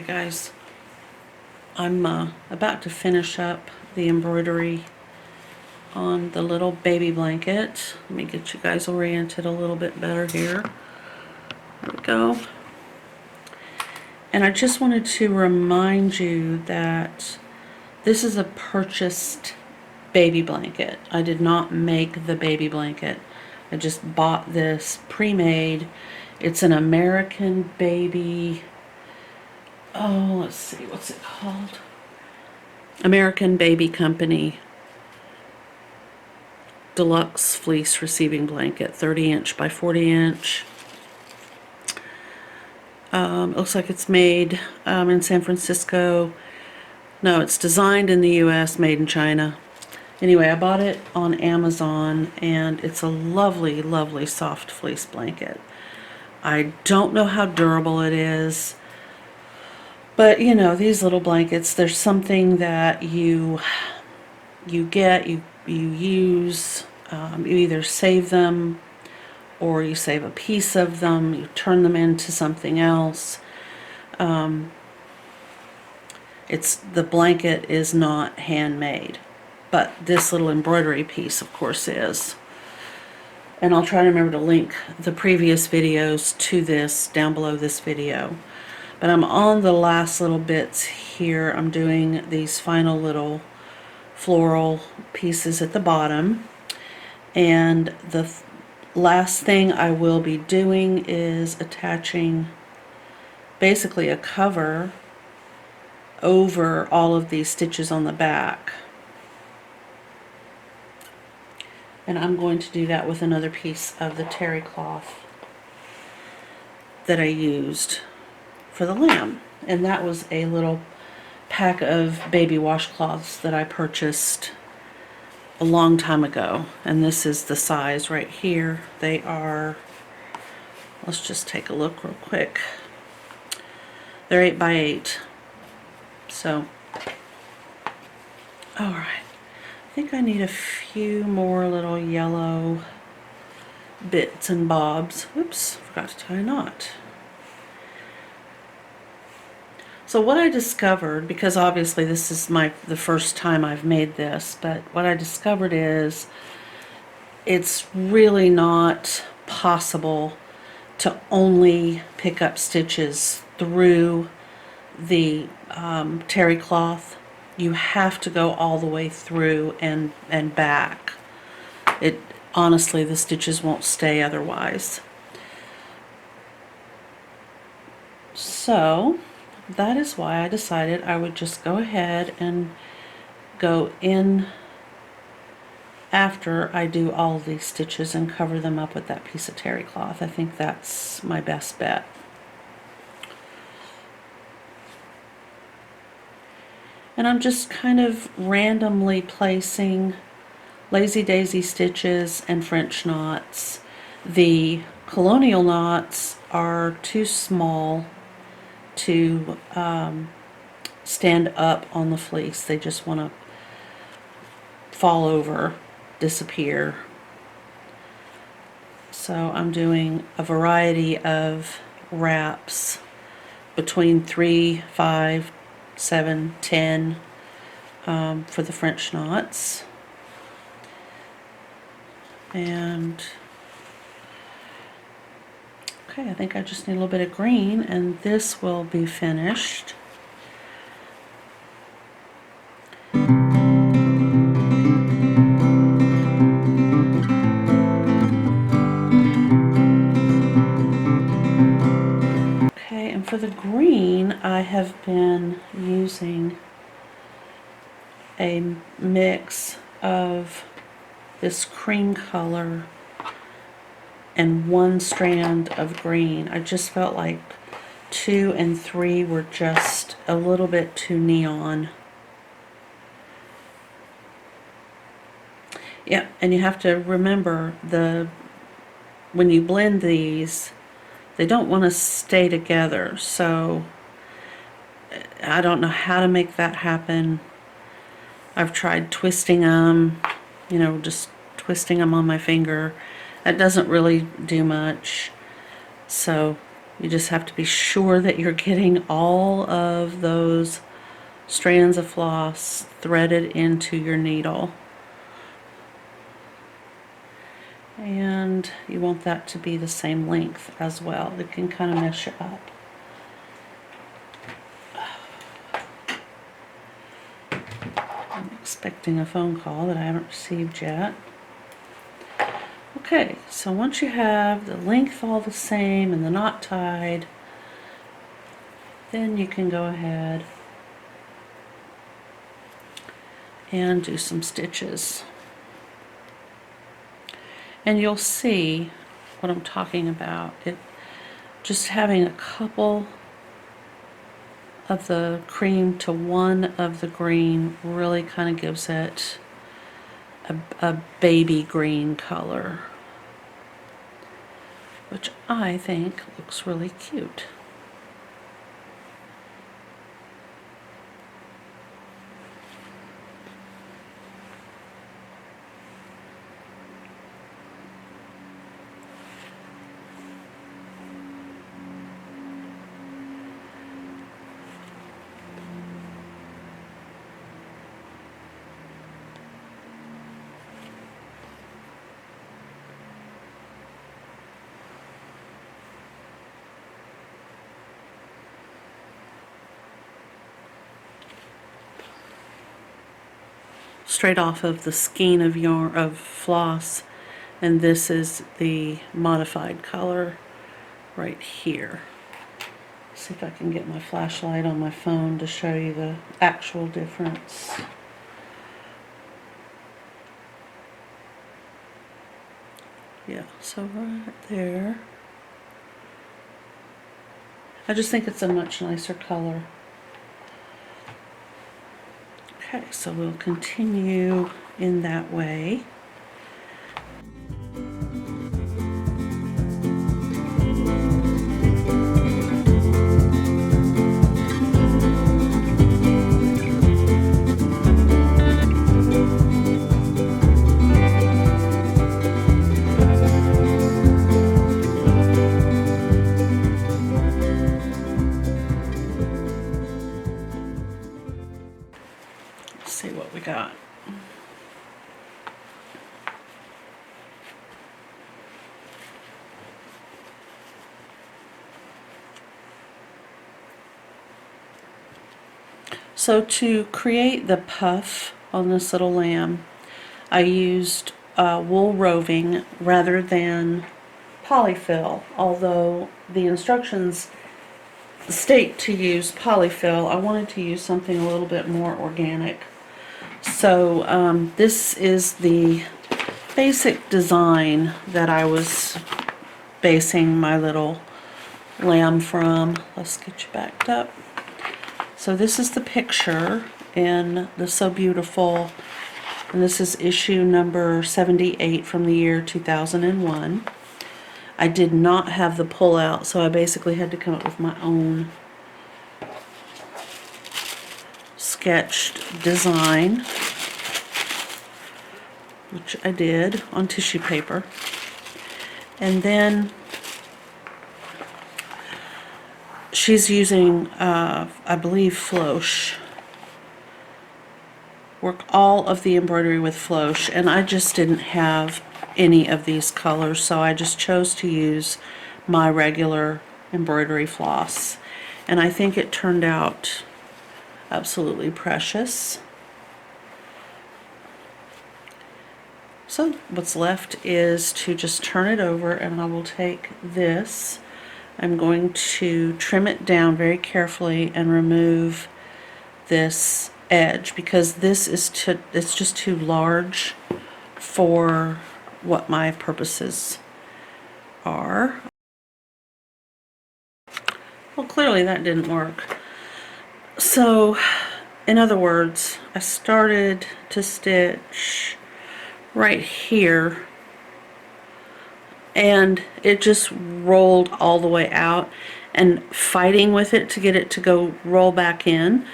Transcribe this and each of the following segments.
guys, I'm about to finish up the embroidery on the little baby blanket. Let me get you guys oriented a little bit better here. There we go. And I just wanted to remind you that this is a purchased baby blanket. I did not make the baby blanket. I just bought this pre-made. It's an American baby, oh, let's see, what's it called? American Baby Company Deluxe Fleece Receiving Blanket, 30 inch by 40 inch. It looks like it's made in San Francisco. No, it's designed in the US, made in China. Anyway, I bought it on Amazon, and it's a lovely, lovely soft fleece blanket. I don't know how durable it is, but you know, these little blankets, there's something that you get, you use, you either save them or you save a piece of them, you turn them into something else. The blanket is not handmade, but this little embroidery piece, of course, is. And I'll try to remember to link the previous videos to this down below this video. But I'm on the last little bits here. I'm doing these final little floral pieces at the bottom. And the last thing I will be doing is attaching basically a cover over all of these stitches on the back. And I'm going to do that with another piece of the terry cloth that I used for the lamb. And that was a little pack of baby washcloths that I purchased a long time ago. And this is the size right here. They are, let's just take a look real quick. They're 8 by 8. So, alright. I think I need a few more little yellow bits and bobs. Oops, forgot to tie a knot. So what I discovered, because obviously this is the first time I've made this, but what I discovered is it's really not possible to only pick up stitches through the terry cloth. You have to go all the way through and back. Honestly, the stitches won't stay otherwise. So that is why I decided I would just go ahead and go in after I do all of these stitches and cover them up with that piece of terry cloth. I think that's my best bet. And I'm just kind of randomly placing lazy daisy stitches and French knots. The colonial knots are too small to stand up on the fleece. They just want to fall over, disappear. So I'm doing a variety of wraps between 3, 5, 7, 10 for the French knots. And okay, I think I just need a little bit of green, and this will be finished. Okay, and for the green, I have been using a mix of this cream color and one strand of green. I just felt like 2 and 3 were just a little bit too neon. Yeah, and you have to remember when you blend these, they don't want to stay together. So I don't know how to make that happen. I've tried twisting them, you know, just twisting them on my finger. That doesn't really do much. So You just have to be sure that you're getting all of those strands of floss threaded into your needle. And you want that to be the same length as well. It can kind of mess you up. I'm expecting a phone call that I haven't received yet. Okay, so once you have the length all the same and the knot tied, then you can go ahead and do some stitches. And you'll see what I'm talking about. Just having a couple of the cream to one of the green really kind of gives it a baby green color, which I think looks really cute. Straight off of the skein of yarn of floss, and this is the modified color right here. See if I can get my flashlight on my phone to show you the actual difference. Yeah, so right there. I just think it's a much nicer color. Okay, so we'll continue in that way. See what we got. So to create the puff on this little lamb, I used wool roving rather than polyfill, although the instructions state to use polyfill. I wanted to use something a little bit more organic. So this is the basic design that I was basing my little lamb from. Let's get you backed up. So this is the picture in the So Beautiful, and this is issue number 78 from the year 2001. I did not have the pull-out, so I basically had to come up with my own sketched design, which I did on tissue paper. And then she's using, I believe, floche. Work all of the embroidery with floche, and I just didn't have any of these colors, so I just chose to use my regular embroidery floss. And I think it turned out absolutely precious. So what's left is to just turn it over, and I will take this. I'm going to trim it down very carefully and remove this edge, because this is it's just too large for what my purposes are. Well, clearly that didn't work. So, in other words, I started to stitch right here, and it just rolled all the way out, and fighting with it to get it to go roll back in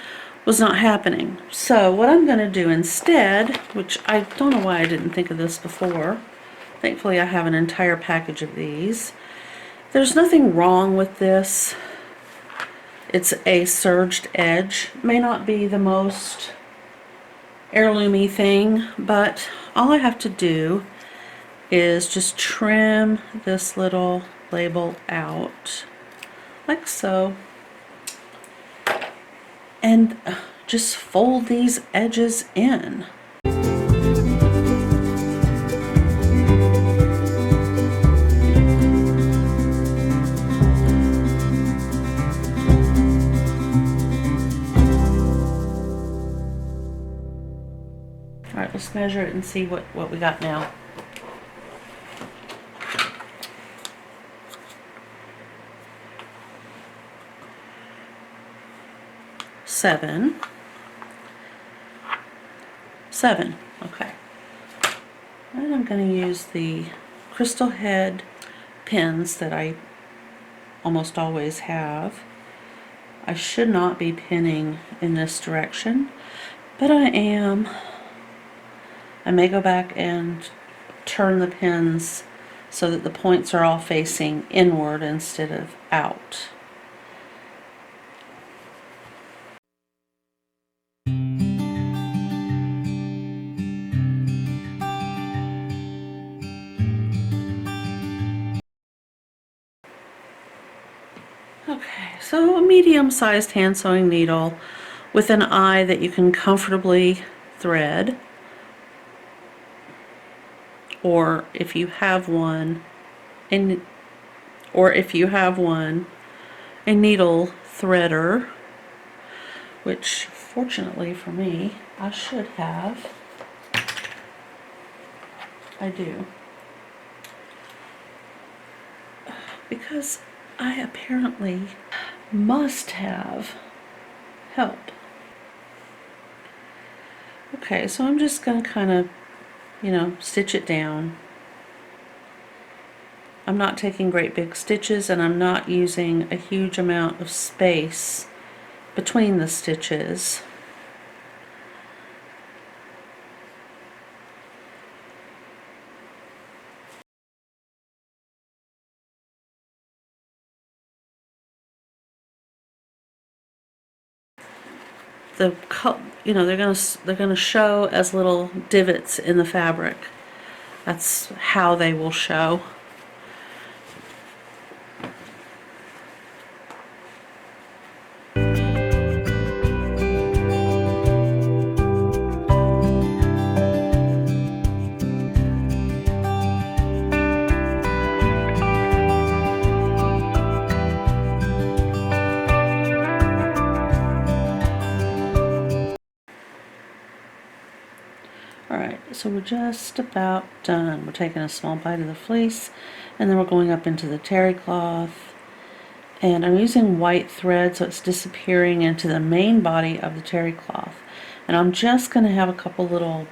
was not happening. So what I'm going to do instead, which I don't know why I didn't think of this before, thankfully I have an entire package of these. There's nothing wrong with this. It's a serged edge. May not be the most heirloomy thing, but all I have to do is just trim this little label out, like so, and just fold these edges in. Alright, let's measure it and see what we got now. Seven, okay. And I'm going to use the crystal head pins that I almost always have. I should not be pinning in this direction, but I am. I may go back and turn the pins so that the points are all facing inward instead of out. Okay, so a medium-sized hand sewing needle with an eye that you can comfortably thread, or if you have one, a needle threader, which fortunately for me I should have. I do, because I apparently must have help. Okay, so I'm just going to kind of, stitch it down. I'm not taking great big stitches, and I'm not using a huge amount of space between the stitches. They're gonna show as little divots in the fabric. That's how they will show. Alright, so we're just about done. We're taking a small bite of the fleece, and then we're going up into the terry cloth. And I'm using white thread, so it's disappearing into the main body of the terry cloth. And I'm just going to have a couple little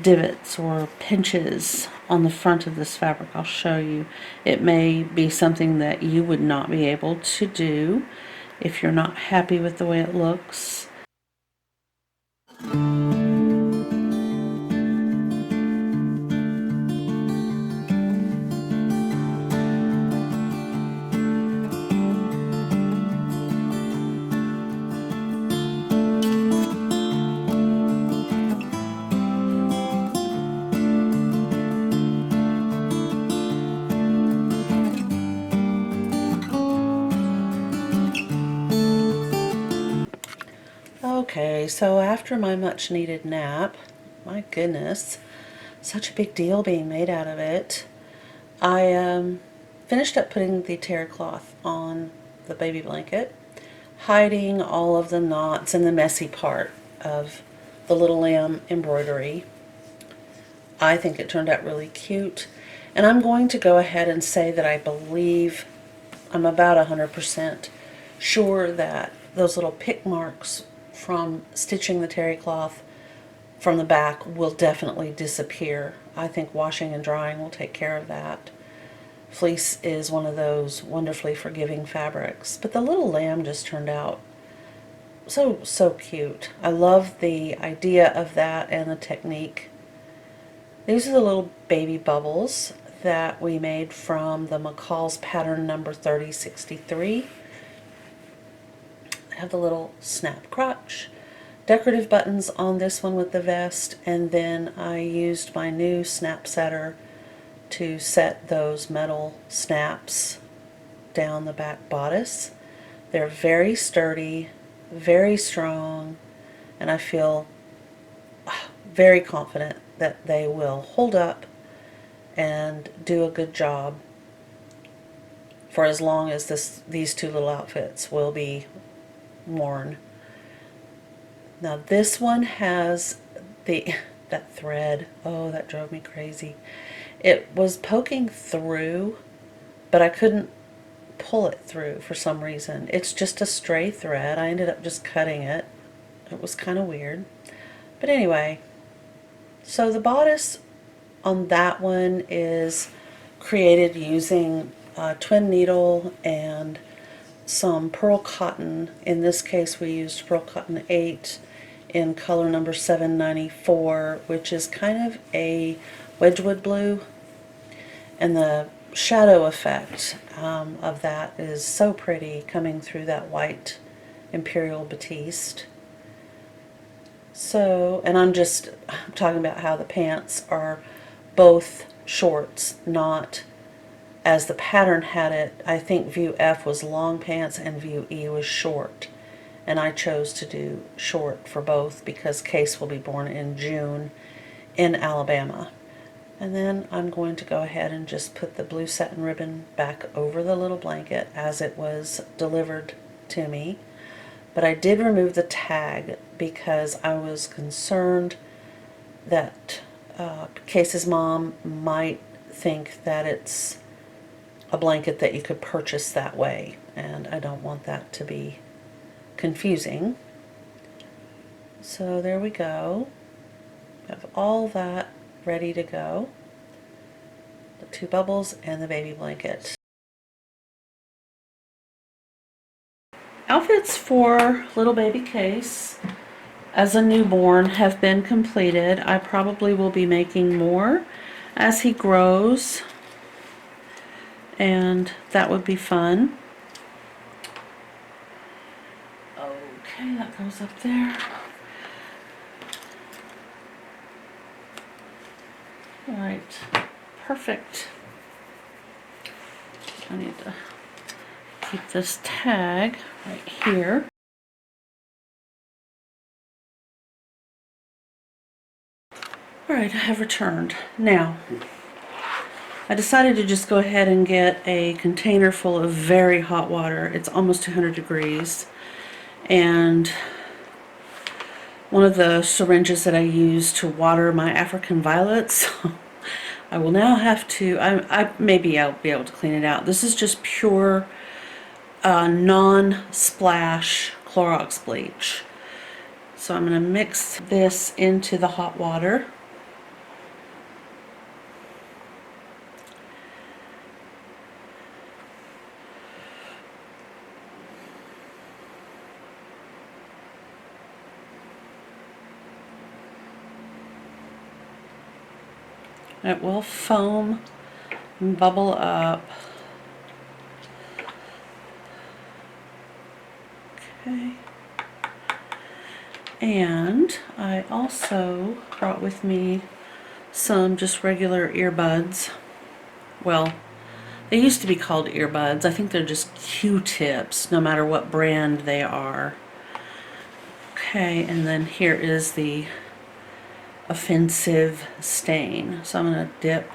divots or pinches on the front of this fabric. I'll show you. It may be something that you would not be able to do if you're not happy with the way it looks. Okay, so after my much needed nap, my goodness, such a big deal being made out of it, I finished up putting the terry cloth on the baby blanket, hiding all of the knots and the messy part of the Little Lamb embroidery. I think it turned out really cute, and I'm going to go ahead and say that I believe, I'm about 100% sure that those little pick marks from stitching the terry cloth from the back will definitely disappear. I think washing and drying will take care of that. Fleece is one of those wonderfully forgiving fabrics, but the Little Lamb just turned out so cute. I love the idea of that and the technique. These are the little baby bubbles that we made from the McCall's pattern number 3063. I have the little snap crotch, decorative buttons on this one with the vest, and then I used my new snap setter to set those metal snaps down the back bodice. They're very sturdy, very strong, and I feel very confident that they will hold up and do a good job for as long as these two little outfits will be worn. Now this one has that thread. Oh, that drove me crazy. It was poking through, but I couldn't pull it through for some reason. It's just a stray thread. I ended up just cutting it. It was kind of weird. But anyway, so the bodice on that one is created using twin needle and some pearl cotton. In this case we used pearl cotton 8 in color number 794, which is kind of a Wedgwood blue, and the shadow effect of that is so pretty coming through that white imperial batiste. So, and I'm talking about how the pants are both shorts, not as the pattern had it. I think view F was long pants and view E was short, and I chose to do short for both because Case will be born in June in Alabama. And then I'm going to go ahead and just put the blue satin ribbon back over the little blanket as it was delivered to me. But I did remove the tag because I was concerned that Case's mom might think that it's a blanket that you could purchase that way, and I don't want that to be confusing. So there we go. Have all that ready to go. The two bubbles and the baby blanket. Outfits for little baby Case as a newborn have been completed. I probably will be making more as he grows, and that would be fun. Okay, that goes up there. All right, perfect. I need to keep this tag right here. All right, I have returned. Now, I decided to just go ahead and get a container full of very hot water. It's almost 200 degrees. And one of the syringes that I use to water my African violets, I will now have to, maybe I'll be able to clean it out. This is just pure non-splash Clorox bleach. So I'm going to mix this into the hot water. It will foam and bubble up. Okay. And I also brought with me some just regular earbuds. Well, they used to be called earbuds. I think they're just Q-tips, no matter what brand they are. Okay, and then here is the offensive stain. So I'm going to dip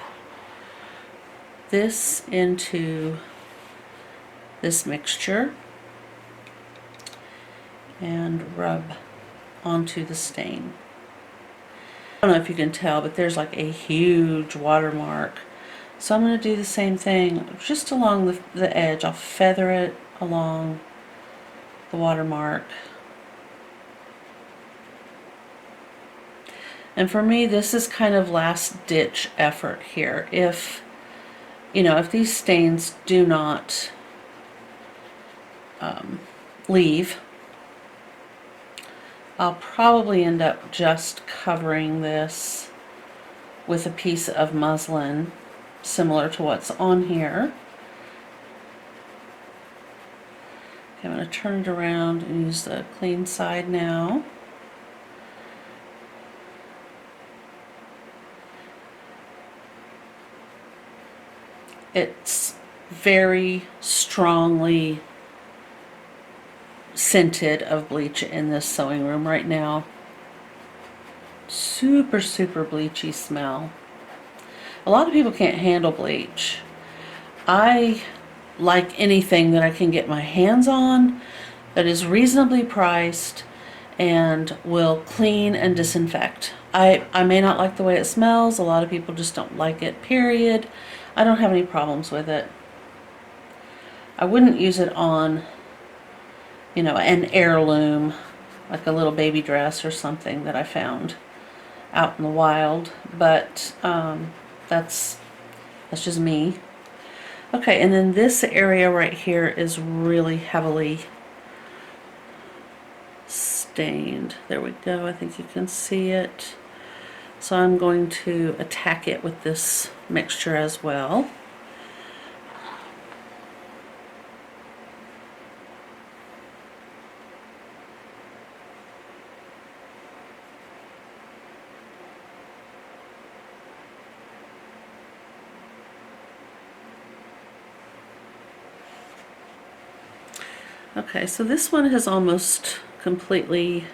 this into this mixture and rub onto the stain. I don't know if you can tell, but there's like a huge watermark. So I'm going to do the same thing just along the edge. I'll feather it along the watermark. And for me, this is kind of last ditch effort here. If, you know, if these stains do not leave, I'll probably end up just covering this with a piece of muslin similar to what's on here. Okay, I'm going to turn it around and use the clean side now. It's very strongly scented of bleach in this sewing room right now. Super, super bleachy smell. A lot of people can't handle bleach. I like anything that I can get my hands on that is reasonably priced and will clean and disinfect. I may not like the way it smells. A lot of people just don't like it, period. I don't have any problems with it. I wouldn't use it on, you know, an heirloom, like a little baby dress or something that I found out in the wild, but that's just me. Okay, and then this area right here is really heavily stained. There we go. I think you can see it. So I'm going to attack it with this mixture as well. Okay, so this one has almost completely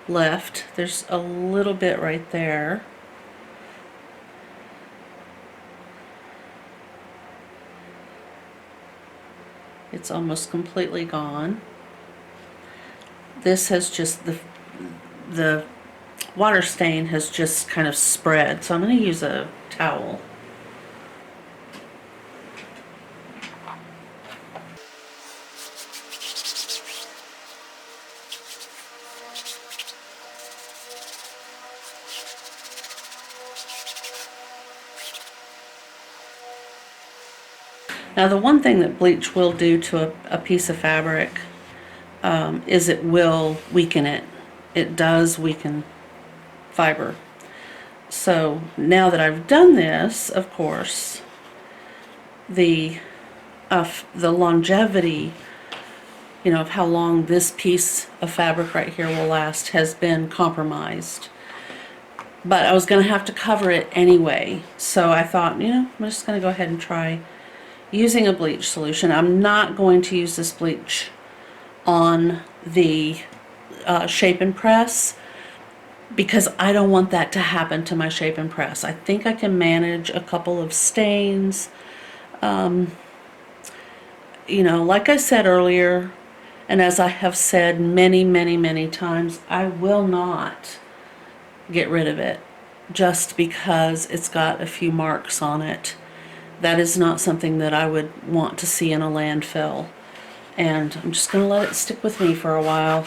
left. There's a little bit right there. It's almost completely gone. This has just, the water stain has just kind of spread, so I'm going to use a towel. Now the one thing that bleach will do to a piece of fabric is it will weaken it. It does weaken fiber. So now that I've done this, of course, the longevity, you know, of how long this piece of fabric right here will last has been compromised. But I was going to have to cover it anyway, so I thought, you know, I'm just going to go ahead and try using a bleach solution. I'm not going to use this bleach on the shape and press because I don't want that to happen to my shape and press. I think I can manage a couple of stains. You know, like I said earlier, and as I have said many, many, many times, I will not get rid of it just because it's got a few marks on it. That is not something that I would want to see in a landfill. And I'm just going to let it stick with me for a while.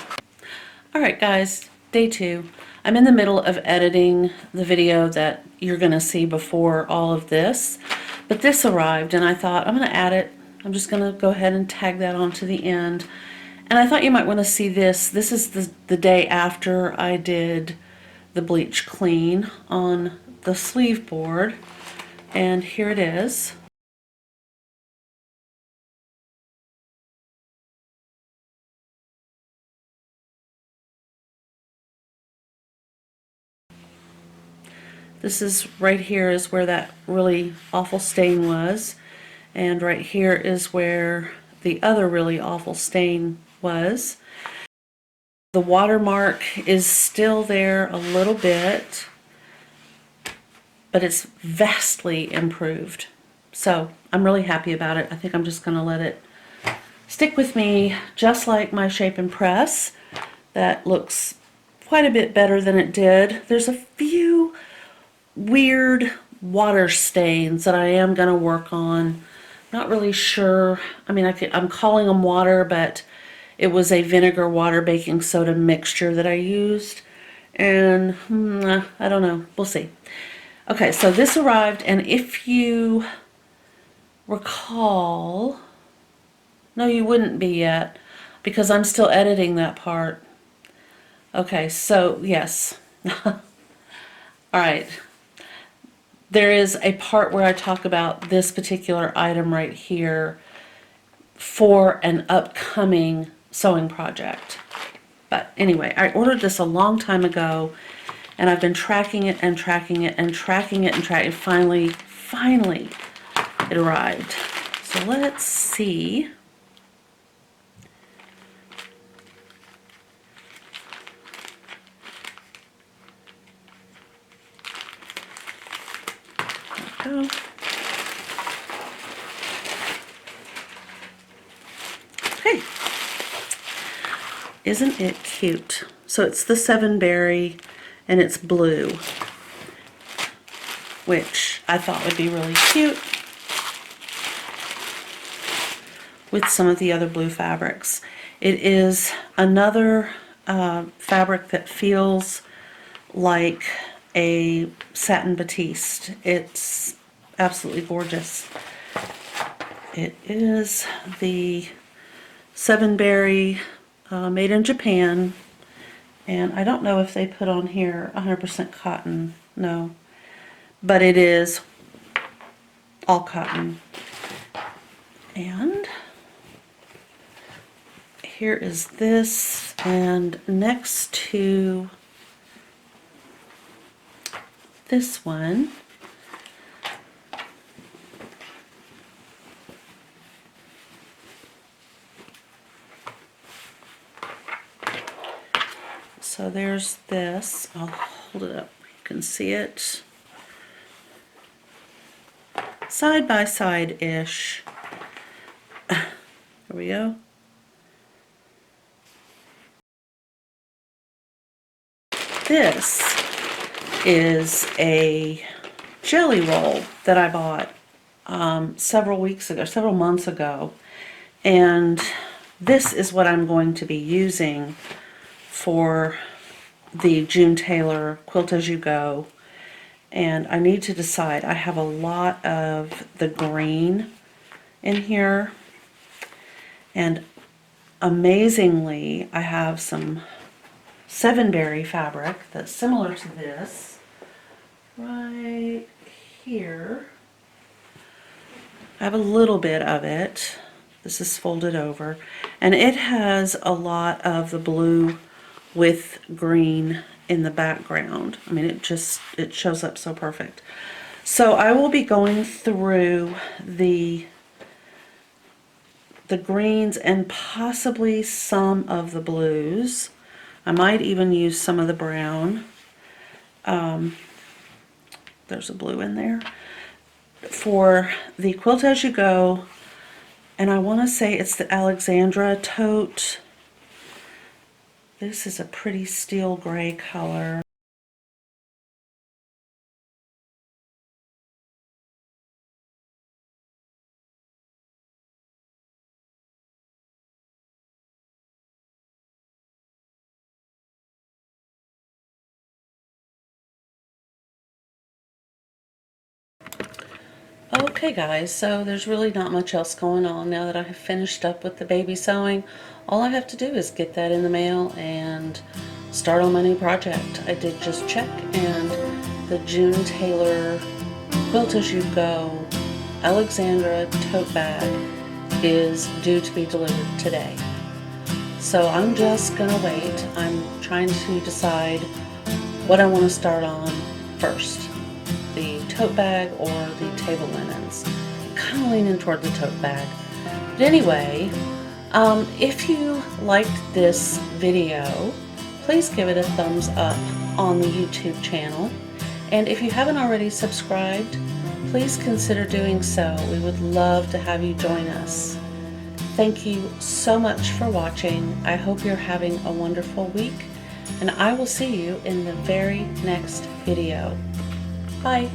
Alright guys, day 2. I'm in the middle of editing the video that you're going to see before all of this. But this arrived and I thought I'm going to add it. I'm just going to go ahead and tag that onto the end. And I thought you might want to see this. This is the day after I did the bleach clean on the sleeve board. And here it is. This is right here is where that really awful stain was, and right here is where the other really awful stain was. The watermark is still there a little bit, but it's vastly improved. So I'm really happy about it. I think I'm just going to let it stick with me, just like my shape and press. That looks quite a bit better than it did. There's a few weird water stains that I am going to work on. Not really sure. I mean, I'm calling them water, but it was a vinegar, water, baking soda mixture that I used. And I don't know. We'll see. Okay, so this arrived, and if you recall, no, you wouldn't be yet, because I'm still editing that part. Okay, so yes. All right. there is a part where I talk about this particular item right here for an upcoming sewing project. But anyway, I ordered this a long time ago, and I've been tracking it and tracking it and tracking it and tracking it. Finally, it arrived. So let's see. There we go. Okay. Isn't it cute? So it's the 7-berry and it's blue, which I thought would be really cute with some of the other blue fabrics. It is another fabric that feels like a satin batiste. It's absolutely gorgeous. It is the 7-berry made in Japan, and I don't know if they put on here 100% cotton. No, but it is all cotton. And here is this, and next to this one so there's this. I'll hold it up, you can see it side by side ish. There we go. This is a jelly roll that I bought several months ago, and this is what I'm going to be using for the June Taylor Quilt As You Go. And I need to decide. I have a lot of the green in here, and amazingly I have some 7-berry fabric that's similar to this right here. I have a little bit of it. This is folded over, and it has a lot of the blue with green in the background. I mean, it shows up so perfect. So I will be going through the greens and possibly some of the blues. I might even use some of the brown. There's a blue in there. For the Quilt As You Go, and I want to say it's the Alexandra tote. This is a pretty steel gray color. Okay guys, so there's really not much else going on now that I have finished up with the baby sewing. All I have to do is get that in the mail and start on my new project. I did just check, and the June Taylor Quilt As You Go Alexandra tote bag is due to be delivered today. So I'm just gonna wait. I'm trying to decide what I want to start on first, the tote bag or the table linens. I'm kind of leaning toward the tote bag. But anyway, if you liked this video, please give it a thumbs up on the YouTube channel. And if you haven't already subscribed, please consider doing so. We would love to have you join us. Thank you so much for watching. I hope you're having a wonderful week, and I will see you in the very next video. Bye.